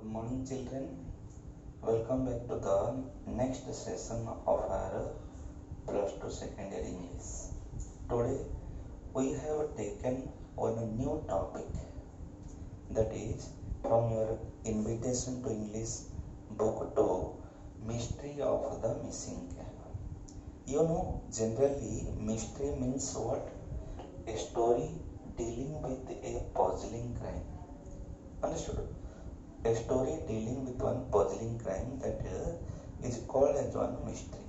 Good morning, children. Welcome back to the next session of our plus 2 secondary English. Today we have taken one new topic, that is from your invitation to English book 2, Mystery of the Missing Cap. You know, generally mystery means what? A story dealing with a puzzling crime. Understood? A story dealing with one puzzling crime that is called as one mystery.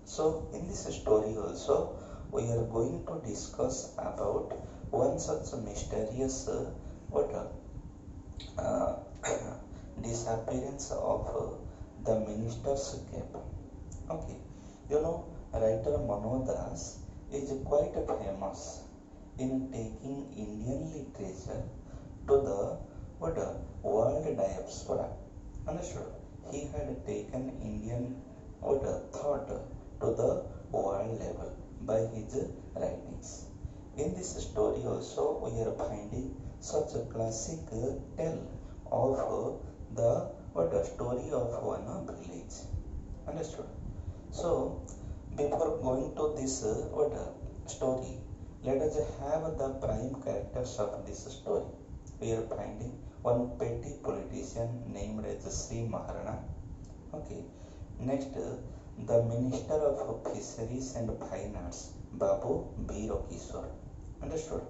So in this story also we are going to discuss about one such mysterious uh, disappearance of the minister's cap. Okay, you know, writer Manodas is quite famous in taking Indian literature to the world diaspora. Understood? He had taken Indian thought to the world level by his writings. In this story also we are finding such a classic tale of the story of one village. Understood? So before going to this story, let us have the prime characters of this story. We are finding one petty politician named as Sri Maharana. Okay. Next, the Minister of Fisheries and Fine Arts, Babu Biro Kishore. Understood?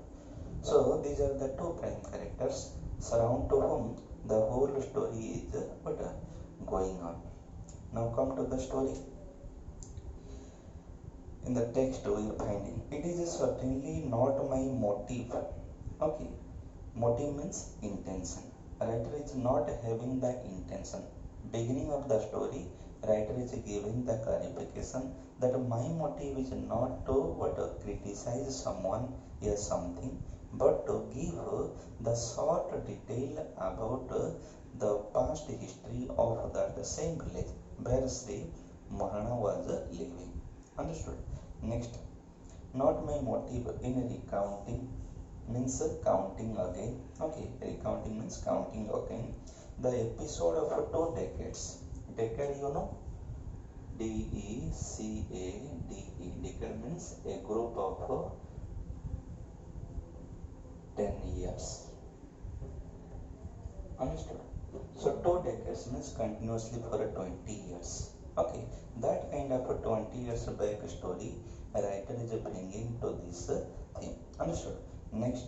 So these are the two prime characters surround to whom the whole story is going on. Now come to the story. In the text we are finding, it is certainly not my motive. Okay. Motive means intention. Writer is not having the intention. Beginning of the story, writer is giving the clarification that my motive is not to criticize someone or something, but to give the short detail about the past history of that same village where Sri Maharana was living. Understood? Next, not my motive in recounting means counting again. Okay, recounting means counting again the episode of 2 decades. Decade, you know, DECADE. Decade means a group of 10 years. Understood? So 2 decades means continuously for 20 years. Okay, that kind of a 20 years back story writer is bringing to this theme. Understood? Next,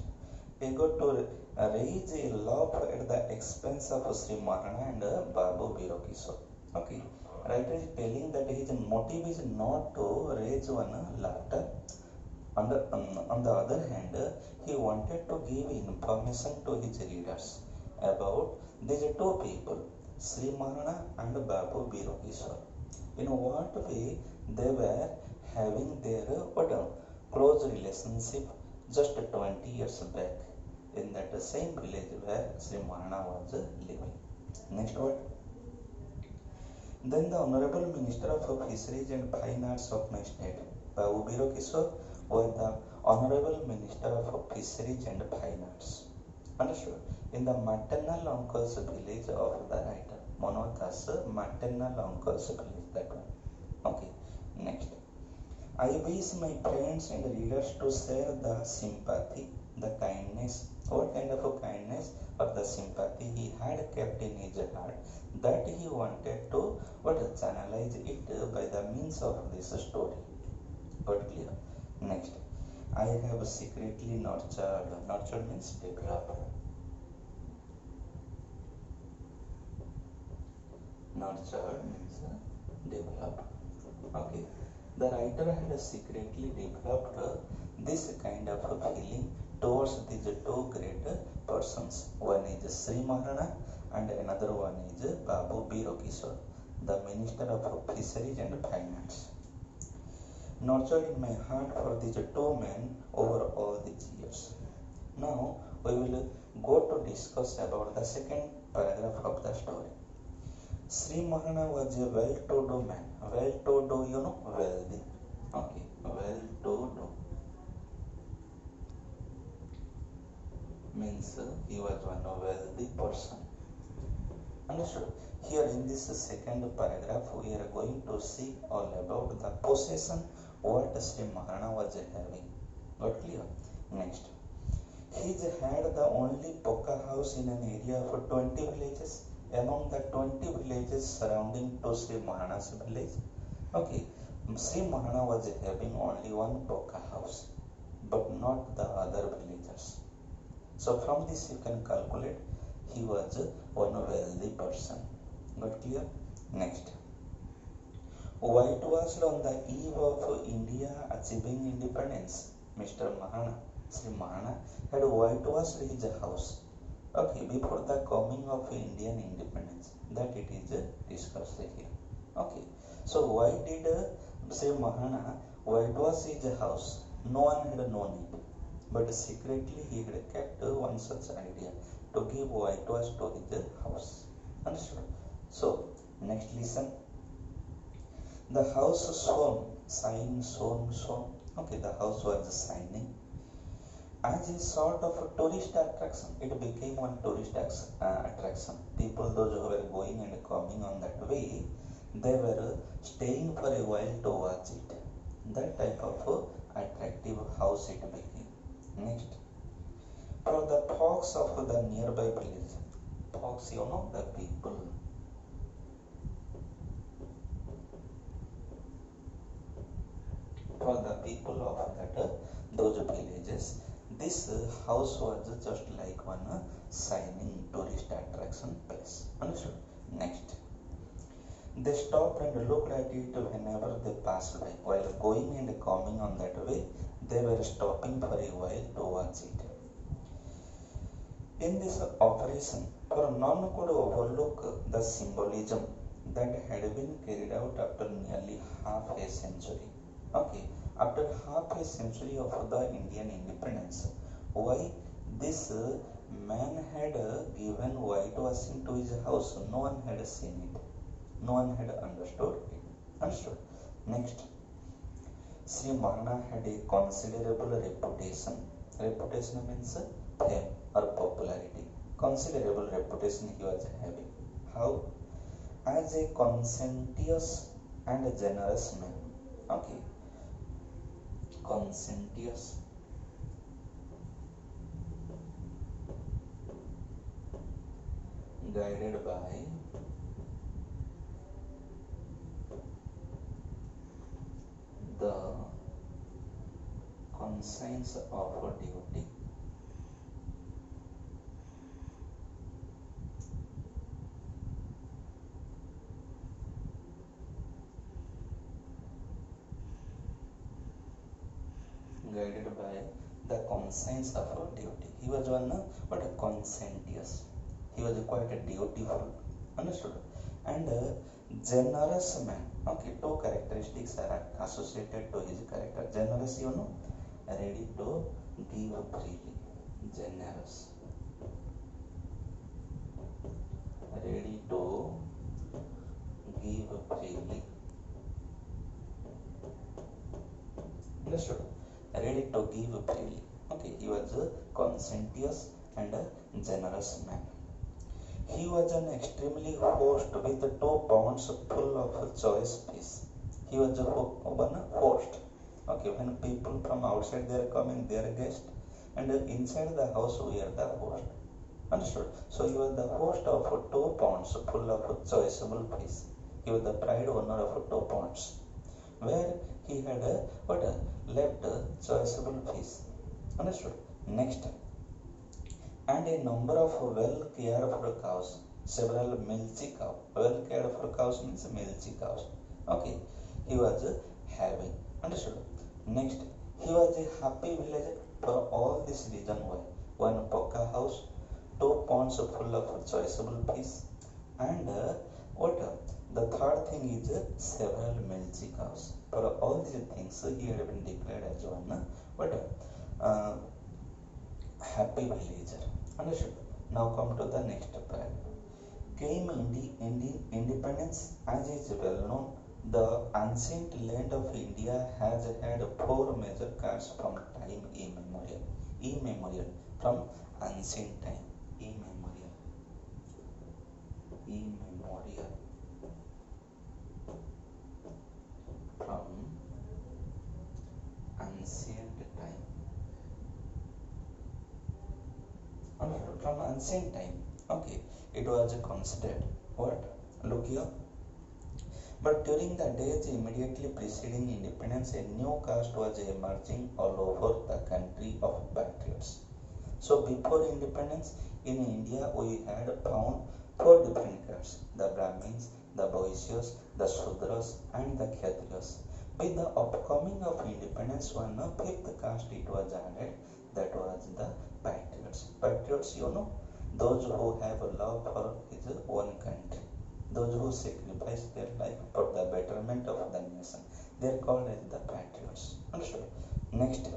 we got to raise a laugh at the expense of Sri Maharana and Babu Biro Kishore. Okay, writer is telling that his motive is not to raise one laughter. On the other hand, he wanted to give information to his readers about these two people, Sri Maharana and Babu Biro Kishore. In what way they were having their close relationship just 20 years back in that same village where Sri Maharana was living. Next word. Then the Honorable Minister of Fisheries and Fine Arts of my state, Babu Biro Kishore, was the Honorable Minister of Fisheries and Fine Arts. Understood? In the maternal uncle's village of the writer. Manodas maternal uncle's village, that one. Okay, next. I wish my friends and readers to share the sympathy, the kindness. What kind of a kindness or the sympathy he had kept in his heart that he wanted to channelize it by the means of this story. Got clear? Next. I have secretly nurtured. Nurtured means developed. Nurtured means developed. Okay. The writer had secretly developed this kind of a feeling towards these two great persons. One is Sri Maharana and another one is Babu Biro Kishore, the Minister of Fisheries and Fine Arts. Nurtured in my heart for these two men over all these years. Now we will go to discuss about the second paragraph of the story. Sri Maharana was a well-to-do man. Well-to-do, you know, wealthy. Okay, well-to-do means he was one wealthy person. Understood? Here in this second paragraph, we are going to see all about the possession what Sri Maharana was having. Got clear? Next, he had the only Poka house in an area of 20 villages. Among the 20 villages surrounding to Sri Maharana's village, okay, Sri Maharana was having only one Poka house, but not the other villagers. So from this you can calculate he was one wealthy person. Got clear? Next, whitewashed on the eve of India achieving independence, Mr. Maharana, Sri Maharana had whitewashed his house. Okay, before the coming of Indian independence, that it is discussed here. Okay, so why did Sri Maharana whitewash his house? No one had known it, but secretly he had kept one such idea to give whitewash to his house. Understood? So, next listen. The house shone. Okay, the house was shining. As a sort of tourist attraction, it became one tourist attraction. People, those who were going and coming on that way, they were staying for a while to watch it. That type of attractive house it became. Next, for the folks of the nearby village, folks, you know, the people. For the people of those villages, this house was just like one shining tourist attraction place. Understood? Next, they stopped and looked at it whenever they passed by. While going and coming on that way, they were stopping for a while to watch it. In this operation, for none could overlook the symbolism that had been carried out after nearly half a century. Okay, after half a century of the Indian independence, why this man had given whitewashing to his house? No one had seen it. No one had understood it. Understood? Next, Sri Maharana had a considerable reputation. Reputation means fame or popularity. Considerable reputation he was having. How? As a conscientious and generous man. Okay. Conscientious, guided by the conscience of duty. Guided by the conscience of duty. He was one but a conscientious. He was quite a dutiful. Understood? And generous man. Okay, two characteristics are associated to his character. Generous, you know, ready to give freely. Generous. Ready to give freely. Understood? Ready to give freely. Okay, he was a conscientious and a generous man. He was an extremely host with 2 pounds full of choice fish. He was one host. Okay, when people from outside they are coming, they are guests, and inside the house we are the host. Understood? So he was the host of 2 pounds full of choiceable fish. He was the pride owner of 2 pounds, where he had left choiceable fish. Understood? Next, and a number of well cared for cows, several milky cows. Well cared for cows means milky cows. Okay, he was having. Understood? Next, he was a happy villager for all this reason why. One Poka house, 2 ponds full of choiceable fish, and the third thing is several milky cows. For all these things, he had been declared as one happy villager. Understood? Now come to the next paragraph. Came independence, as is well known. The ancient land of India has had 4 major castes from time immemorial. Immemorial, from ancient time. Immemorial. immemorial from ancient time. From ancient time. Okay, it was considered what? Look here. But during the days immediately preceding independence, a new caste was emerging all over the country of patriots. So before independence in India, we had found four different castes: the Brahmins, the Vaishyas, the Shudras, and the Kshatriyas. With the upcoming of independence, one fifth caste it was added, that was the patriots. Patriots, those who have a love for his own country, those who sacrifice their life for the betterment of the nation. They are called as the patriots. Understood? Next.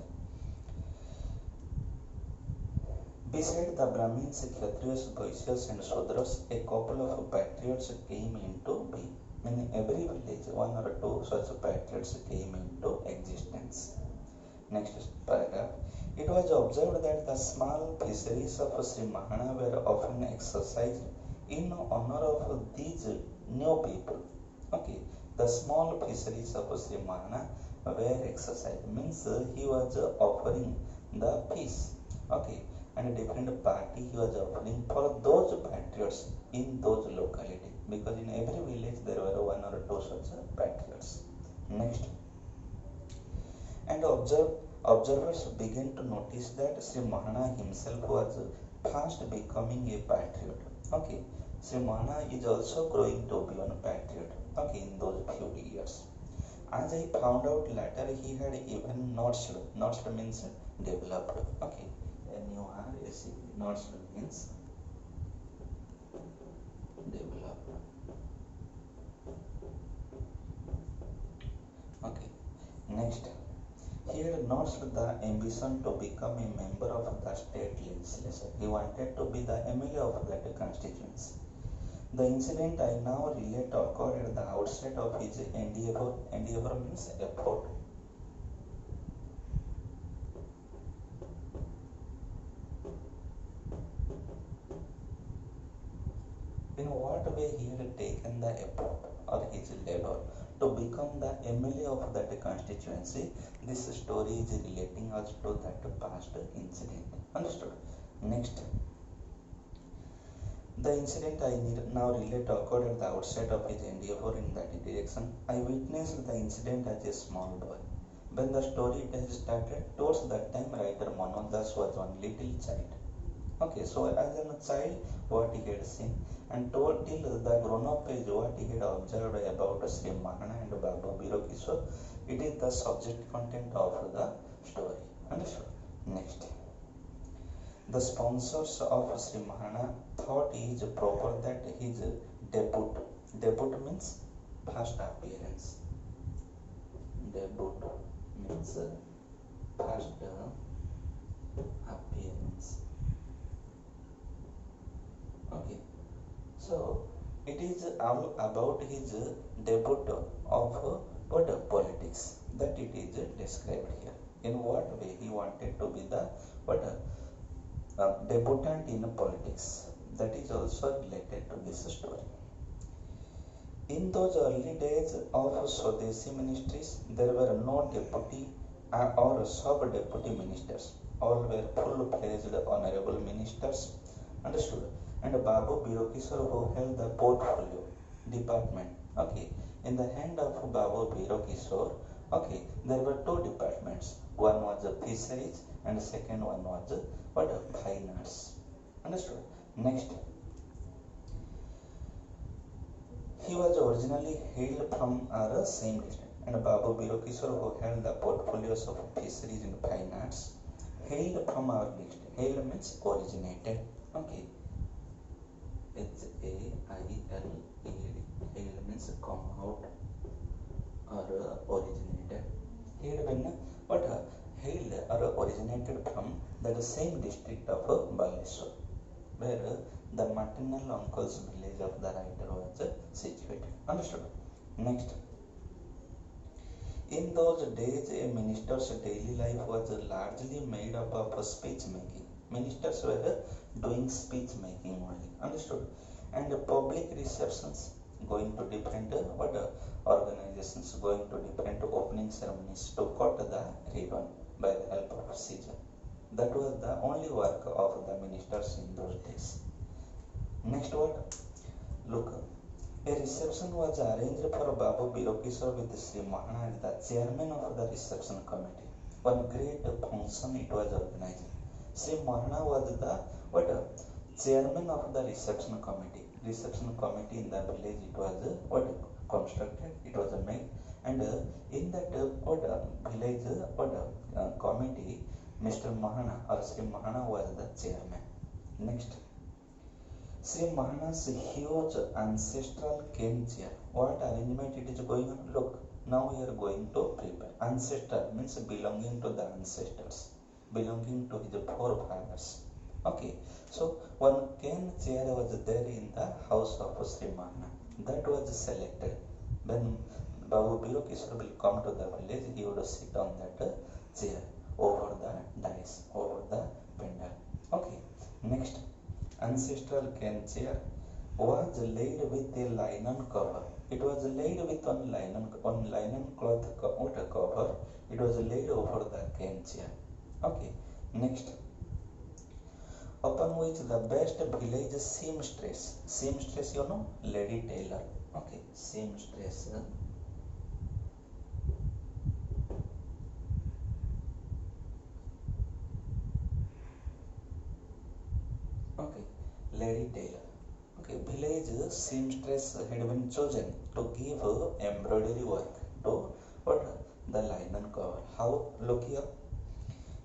Beside the Brahmins, Kshatriyas, Vaishyas and Shudras, a couple of patriots came into being. In every village, one or two such patriots came into existence. Next paragraph. It was observed that the small fisheries of Sri Mahana were often exercised in honor of these new people. Okay, the small fisheries of Sri Mahana were exercised, means he was offering the fish. Okay, and a different party he was offering for those patriots in those localities, because in every village there were one or two such patriots. Next. And observers began to notice that Sri Mahana himself was fast becoming a patriot. Okay, Sri Mahana is also growing to be one patriot. Okay, in those few years. As I found out later, he had even nurtured. Nurtured means developed. Okay, N-U-R-S-E. Nurtured means developed. Okay, next. He had nurtured the ambition to become a member of the state legislature. He wanted to be the MLA of that constituency. The incident I now relate occurred at the outset of his endeavor. Endeavor means effort. In what way he had taken the effort or his labor to become the MLA of that constituency. This story is relating us to that past incident. Understood? Next. The incident I now relate occurred at the outset of his endeavor in that direction. I witnessed the incident as a small boy. When the story started, towards that time writer Manodas was one little child. Okay, so as a child, what he had seen, and told till the grown-up age, what he had observed about Sri Mahana and Babu Birokishore, it is the subject content of the story. Understood? Next. The sponsors of Sri Mahana thought it is proper that his debut means first appearance. Debut means first appearance. Okay, so it is all about his debut of what politics, that it is described here. In what way he wanted to be the what debutant in politics, that is also related to this story. In those early days of Swadeshi ministries, there were no deputy or sub-deputy ministers. All were full-fledged honorable ministers. Understood? And Babu Birokishore, who held the portfolio department. Okay, in the hand of Babu Birokishore, okay, there were two departments. One was fisheries and second one was what? Fine arts. Understood? Next. He was originally hailed from our same district, and Babu Birokishore, who held the portfolios of fisheries and fine arts, hailed from our district. Hailed means originated. Okay. H-A-I-L-E-D. Hailed means come out or originated. Hailed when what? Hailed or originated from the same district of Baleshwar, where the maternal uncle's village of the writer was situated. Understood? Next. In those days, a minister's daily life was largely made up of speech making. Ministers were doing speech making only. Understood? and public receptions, going to different organizations, going to different opening ceremonies to cut the ribbon by the help of scissor. That was the only work of the ministers in those days. Next what? Look, a reception was arranged for Babu Birokishore with Sri Mahana as the chairman of the reception committee. One great function it was organized. Sri Mahana was the what? Chairman of the reception committee. Reception committee in the village it was constructed, it was made, and in that village committee, Mr. Mahana or Sri Mahana was the chairman. Next, Sri Mahana's huge ancestral cane chair. What arrangement it is going on? Look, now we are going to prepare. Ancestral means belonging to the ancestors, belonging to his forefathers. Okay, so one cane chair was there in the house of Sri Mahana. That was selected. When Babu Birokishore will come to the village, he would sit on that chair over the dais, over the pendal. Okay, next, ancestral cane chair was laid with a linen cover. It was laid with one linen cloth cover. It was laid over the cane chair. Okay, next, upon which the best village seamstress, you know, lady tailor. Okay, seamstress. Okay, lady tailor. Okay, village seamstress had been chosen to give embroidery work to what? The linen cover. How? Look here.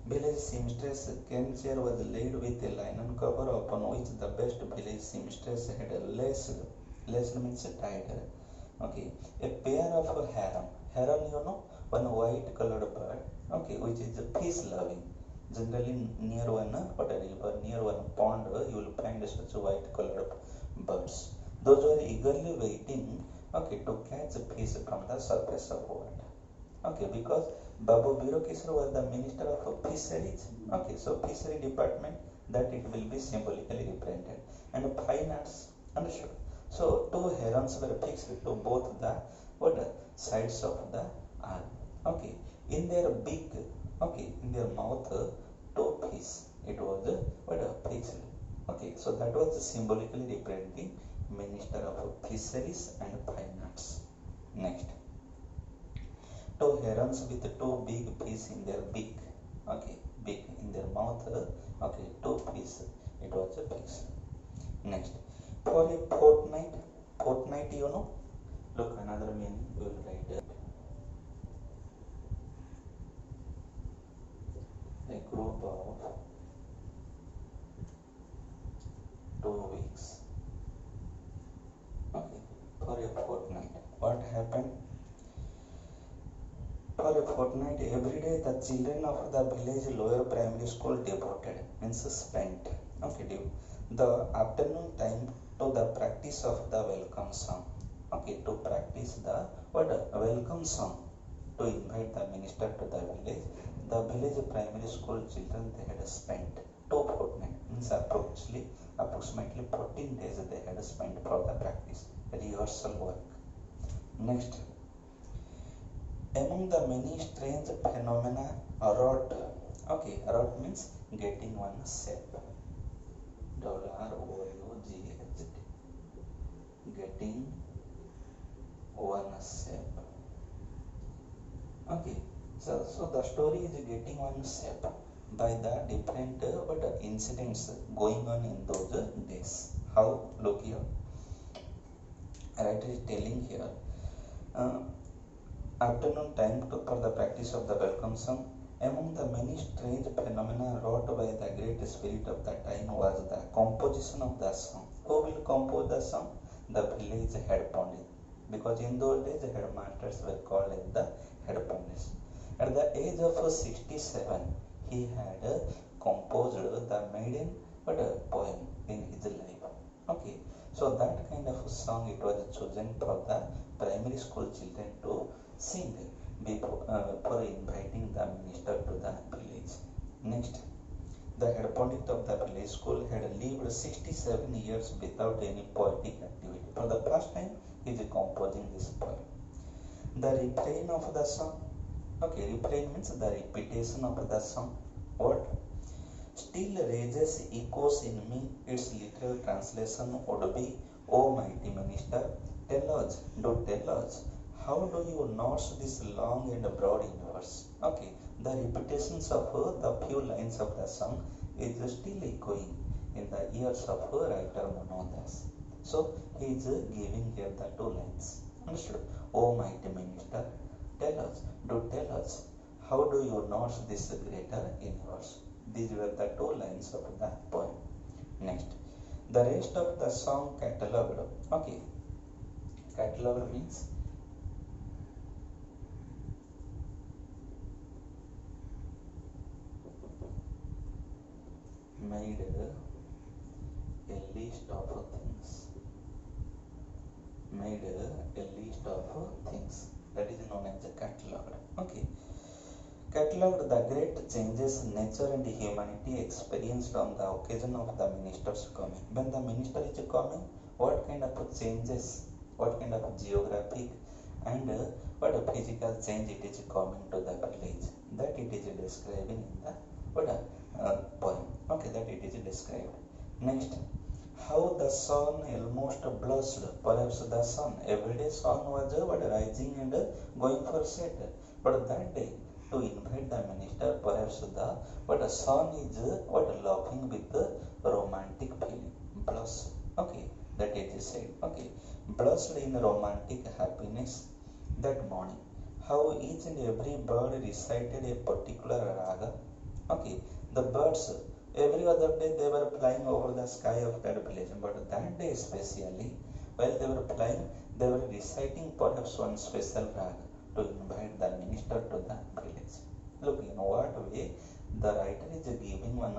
Village seamstress cane chair was laid with a linen cover upon which the best village seamstress had laced. Laced means tied. Okay, a pair of heron. Heron, you know, one white colored bird. Okay, which is fish loving. Generally, near one river, near one pond, you will find such white colored birds. Those were eagerly waiting, okay, to catch fish from the surface of water. Okay, because Babu Birokishore was the minister of fisheries. Okay, so fishery department, that it will be symbolically represented. And fine arts, understood. So two herons were fixed to both the sides of the arm. Okay, in their beak, okay, in their mouth, two fish. It was fixed. Okay, so that was symbolically representing minister of fisheries and fine arts. Next, two herons with two big fish in their beak. Okay, beak in their mouth. Okay, two fish. It was fixed. Next, for a fortnight, you know. Look, another meaning we will write. A group of 2 weeks. Okay, for a fortnight. What happened? For a fortnight, every day the children of the village lower primary school devoted, means spent, okay, the afternoon time to the practice of the welcome song. Okay, to practice the welcome song, to invite the minister to the village. The village primary school children, they had spent 2 fortnight, means approximately 14 days they had spent for the practice, rehearsal work. Next, among the many strange phenomena wrought, okay, wrought means getting one shape. ROUGHT, getting one shape. Okay, so the story is getting one shape by the different incidents going on in those days. How? Look here. Writer is telling here. Afternoon time for the practice of the welcome song. Among the many strange phenomena wrought by the great spirit of the time was the composition of the song. Who will compose the song? The village head pandit. Because in those days, headmasters were called as the head pandits. At the age of 67, he had composed the maiden poem in his life. Okay, so that kind of song it was chosen for the primary school children to sing before for inviting the minister to the village. Next, The head pandit of the village school had lived 67 years without any poetic activity. For the first time, he is composing this poem. The refrain of the song. Okay, refrain means the repetition of the song. What? Still raises echoes in me. Its literal translation would be, O mighty minister, tell us, do tell us, how do you nurse this long and broad universe? Okay, the repetitions of the few lines of the song is still echoing in the ears of writer Manodas. So he is giving here the two lines. Understood? O mighty minister, tell us, do tell us, how do you nurse this greater universe? These were the two lines of the poem. Next, the rest of the song catalogued. Okay, catalogued means made a list of things. Made a list of things. That is known as the catalogued. Okay. Catalogued the great changes nature and humanity experienced on the occasion of the minister's coming. When the minister is coming, what kind of changes, what kind of geographic and what a physical change it is coming to the village, that it is describing in the poem. Okay, that it is described. Next, how the sun almost blushed. Perhaps the sun, everyday sun was rising and going for set, but that day, to invite the minister, perhaps the sun is laughing with romantic feeling. Blush. Okay, that it is said. Okay, blushed in romantic happiness that morning. How each and every bird recited a particular raga. Okay, the birds every other day they were flying over the sky of that village, but that day especially, while they were flying, they were reciting perhaps one special raga to invite the minister to the village. Look, in what way the writer is giving one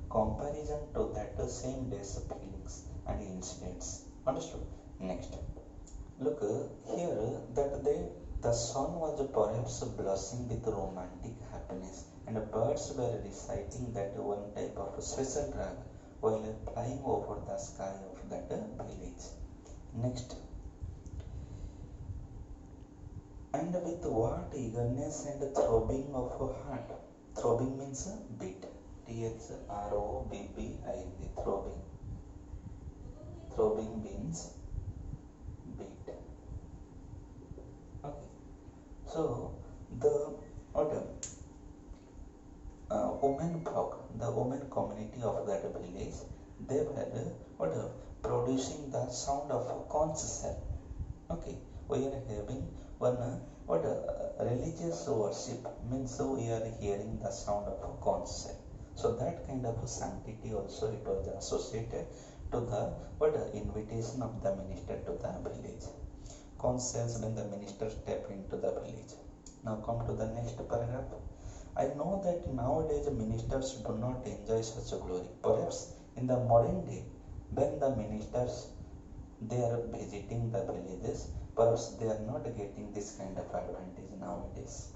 comparison to that same day's feelings and incidents. Understood? Next, look here that the sun was perhaps blushing with romantic happiness, and birds were reciting that one type of special rag while flying over the sky of that village. Next, and with what eagerness and throbbing of heart. Throbbing means beat. Throbbing. Throbbing. Throbbing means beat. Okay. So the women folk, the women community of that village, they were producing the sound of a conch shell. Okay, we are having one religious worship means we are hearing the sound of a conch shell. So that kind of sanctity also it was associated to the invitation of the minister to the village. Conch shells when the minister step into the village. Now come to the next paragraph. I know that nowadays ministers do not enjoy such a glory. Perhaps in the modern day, when the ministers they are visiting the villages, perhaps they are not getting this kind of advantage nowadays.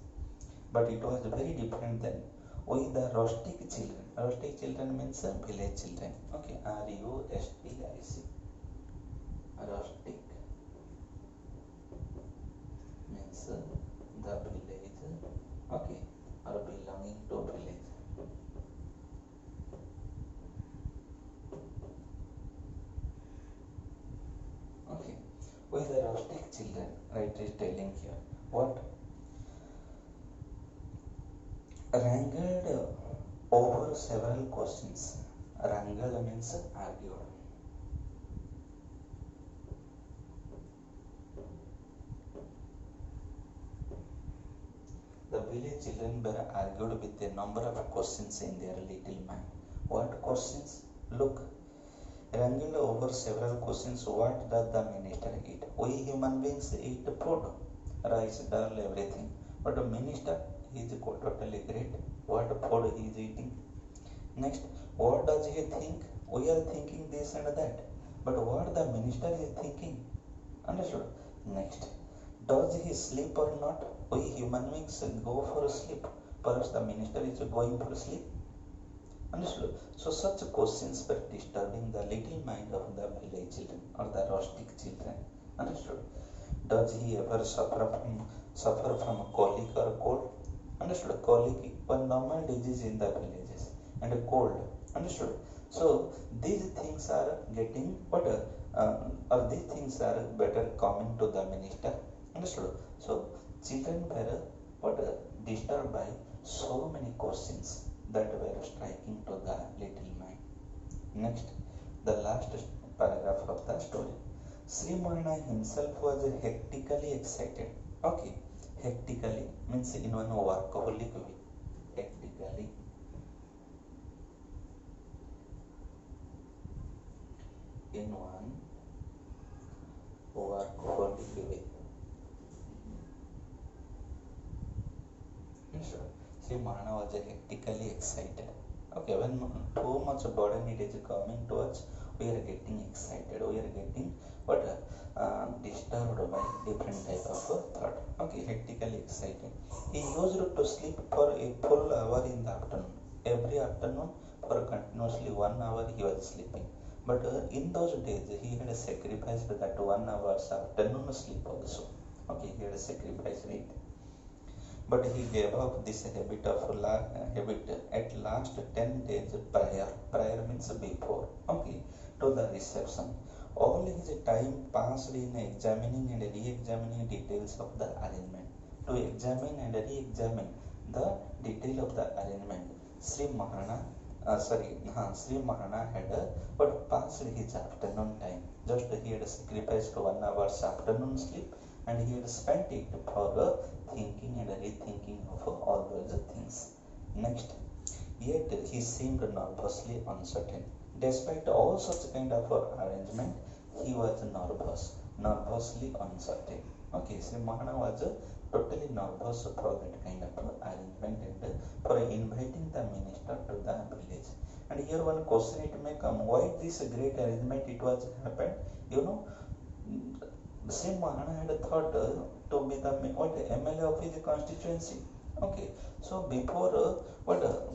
But it was very different then. We the rustic children. Rustic children means village children. Okay, RUSTIC. Rustic means the village. Okay, or belonging to village. Okay, we the rustic children. Writer is telling here what wrangled over several questions. Wrangle means argued. The village children were argued with a number of questions in their little mind. What questions? Look, wrangled over several questions. What does the minister eat? We human beings eat food, rice, dal, everything. But the minister is totally great. What food he is eating? Next, what does he think? We are thinking this and that. But what the minister is thinking? Understood? Next, does he sleep or not? We human beings go for sleep. Perhaps the minister is going for sleep. Understood? So such questions were disturbing the little mind of the village children or the rustic children. Understood? Does he ever suffer from colic or cold? Understood? Colic, one normal disease in the villages, and a cold. Understood? So these things are getting better, or these things are better coming to the minister. Understood? So children were what disturbed by so many questions that were striking to the little mind. Next, the last paragraph of the story. Sri Mohana himself was hectically excited. Okay, hectically means in one workaholic way. Hectically in one workaholic way. Sure. Sri Mohana was hectically excited. Okay, when too much burden it is coming to us, we are getting excited. We are getting what disturbed by different type of thought. Okay, hectically excited. He used to sleep for a full hour in the afternoon. Every afternoon for continuously 1 hour he was sleeping. But in those days he had sacrificed that 1 hour's afternoon sleep also. Okay, he had sacrificed it, but he gave up this habit at last 10 days prior. Prior means before. Okay, to the reception. All his time passed in examining and re-examining details of the arrangement. To examine and re-examine the detail of the arrangement, Sri Mahana had but passed his afternoon time. Just he had sacrificed 1 hour's afternoon sleep, and he had spent it for thinking and rethinking of all those things. Next, yet he seemed nervously uncertain. Despite all such kind of arrangement, he was nervously uncertain. Okay, Sri Mahana was totally nervous for that kind of arrangement and for inviting the minister to the village. And here one question it may come: why this great arrangement it was happened? You know, Sri Mahana had thought to be the MLA of his constituency. Okay, so before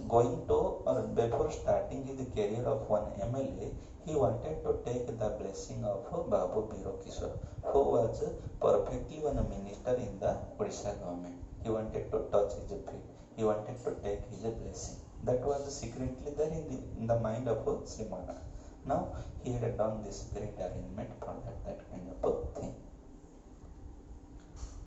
going to or before starting his career of one MLA, he wanted to take the blessing of Babu Biro Kishore, who was perfectly one minister in the Odisha government. He wanted to touch his feet. He wanted to take his blessing. That was secretly there in the mind of Sri Mahana. Now he had done this great arrangement for that kind of